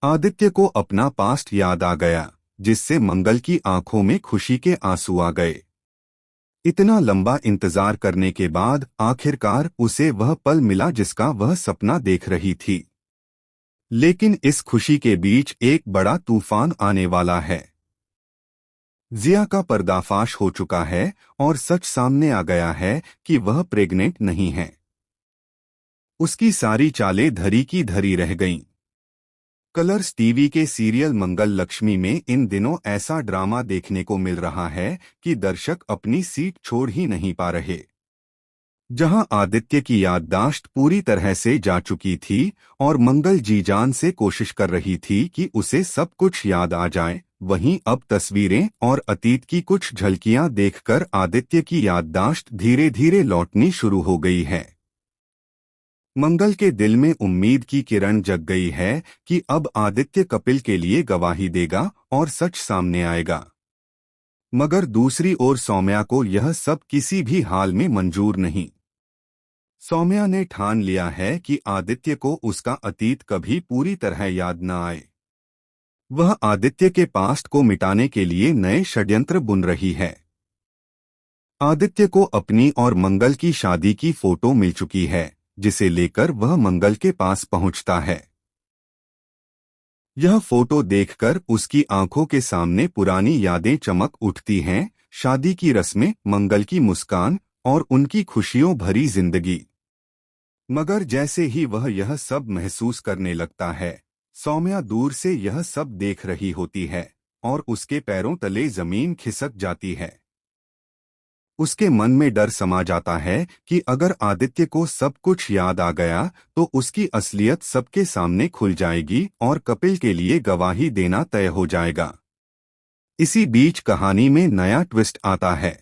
आदित्य को अपना पास्ट याद आ गया, जिससे मंगल की आंखों में खुशी के आंसू आ गए। इतना लंबा इंतजार करने के बाद आखिरकार उसे वह पल मिला जिसका वह सपना देख रही थी। लेकिन इस खुशी के बीच एक बड़ा तूफान आने वाला है। जिया का पर्दाफाश हो चुका है और सच सामने आ गया है कि वह प्रेग्नेंट नहीं है। उसकी सारी चालें धरी की धरी रह गईं। कलर्स टीवी के सीरियल मंगल लक्ष्मी में इन दिनों ऐसा ड्रामा देखने को मिल रहा है कि दर्शक अपनी सीट छोड़ ही नहीं पा रहे। जहां आदित्य की याददाश्त पूरी तरह से जा चुकी थी और मंगल जी जान से कोशिश कर रही थी कि उसे सब कुछ याद आ जाए, वहीं अब तस्वीरें और अतीत की कुछ झलकियां देखकर आदित्य की याददाश्त धीरे धीरे लौटनी शुरू हो गई है। मंगल के दिल में उम्मीद की किरण जग गई है कि अब आदित्य कपिल के लिए गवाही देगा और सच सामने आएगा। मगर दूसरी ओर सौम्या को यह सब किसी भी हाल में मंजूर नहीं। सौम्या ने ठान लिया है कि आदित्य को उसका अतीत कभी पूरी तरह याद न आए। वह आदित्य के पास्ट को मिटाने के लिए नए षड्यंत्र बुन रही है। आदित्य को अपनी और मंगल की शादी की फोटो मिल चुकी है, जिसे लेकर वह मंगल के पास पहुंचता है। यह फोटो देखकर उसकी आंखों के सामने पुरानी यादें चमक उठती हैं, शादी की रस्में, मंगल की मुस्कान और उनकी खुशियों भरी जिंदगी। मगर जैसे ही वह यह सब महसूस करने लगता है, सौम्या दूर से यह सब देख रही होती है और उसके पैरों तले जमीन खिसक जाती है। उसके मन में डर समा जाता है कि अगर आदित्य को सब कुछ याद आ गया तो उसकी असलियत सबके सामने खुल जाएगी और कपिल के लिए गवाही देना तय हो जाएगा। इसी बीच कहानी में नया ट्विस्ट आता है।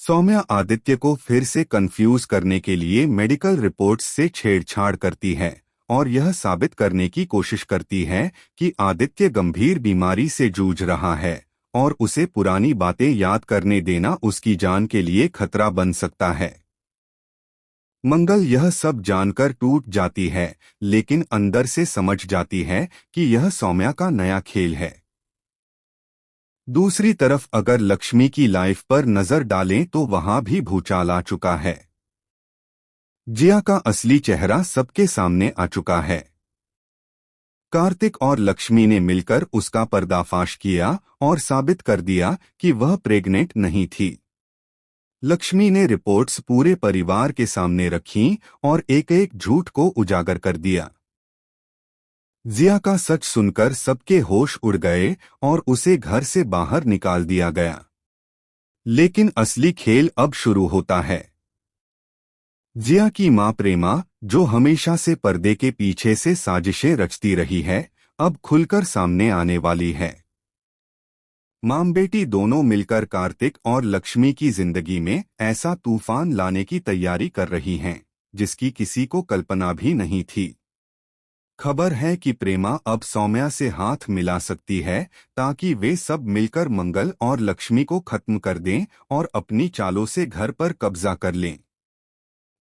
सौम्या आदित्य को फिर से कंफ्यूज करने के लिए मेडिकल रिपोर्ट्स से छेड़छाड़ करती है और यह साबित करने की कोशिश करती है कि आदित्य गंभीर बीमारी से जूझ रहा है और उसे पुरानी बातें याद करने देना उसकी जान के लिए खतरा बन सकता है। मंगल यह सब जानकर टूट जाती है, लेकिन अंदर से समझ जाती है कि यह सौम्या का नया खेल है। दूसरी तरफ अगर लक्ष्मी की लाइफ पर नजर डालें तो वहां भी भूचाल आ चुका है। जिया का असली चेहरा सबके सामने आ चुका है। कार्तिक और लक्ष्मी ने मिलकर उसका पर्दाफाश किया और साबित कर दिया कि वह प्रेग्नेंट नहीं थी। लक्ष्मी ने रिपोर्ट्स पूरे परिवार के सामने रखीं और एक एक झूठ को उजागर कर दिया। जिया का सच सुनकर सबके होश उड़ गए और उसे घर से बाहर निकाल दिया गया। लेकिन असली खेल अब शुरू होता है। जिया की मां प्रेमा, जो हमेशा से पर्दे के पीछे से साजिशें रचती रही है, अब खुलकर सामने आने वाली है। मां बेटी दोनों मिलकर कार्तिक और लक्ष्मी की जिंदगी में ऐसा तूफान लाने की तैयारी कर रही हैं, जिसकी किसी को कल्पना भी नहीं थी। खबर है कि प्रेमा अब सौम्या से हाथ मिला सकती है ताकि वे सब मिलकर मंगल और लक्ष्मी को खत्म कर दें और अपनी चालों से घर पर कब्जा कर लें।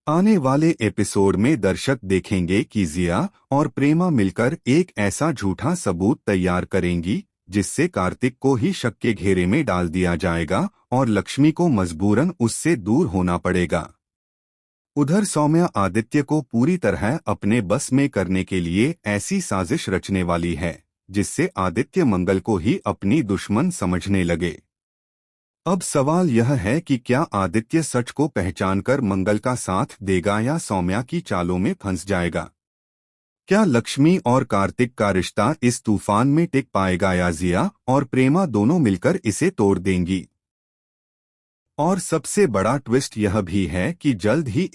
आने वाले एपिसोड में दर्शक देखेंगे कि जिया और प्रेमा मिलकर एक ऐसा झूठा सबूत तैयार करेंगी जिससे कार्तिक को ही शक के घेरे में डाल दिया जाएगा और लक्ष्मी को मजबूरन उससे दूर होना पड़ेगा। उधर सौम्या आदित्य को पूरी तरह अपने बस में करने के लिए ऐसी साजिश रचने वाली है जिससे आदित्य मंगल को ही अपनी दुश्मन समझने लगे। अब सवाल यह है कि क्या आदित्य सच को पहचानकर मंगल का साथ देगा या सौम्या की चालों में फंस जाएगा? क्या लक्ष्मी और कार्तिक का रिश्ता इस तूफान में टिक पाएगा या जिया और प्रेमा दोनों मिलकर इसे तोड़ देंगी? और सबसे बड़ा ट्विस्ट यह भी है कि जल्द ही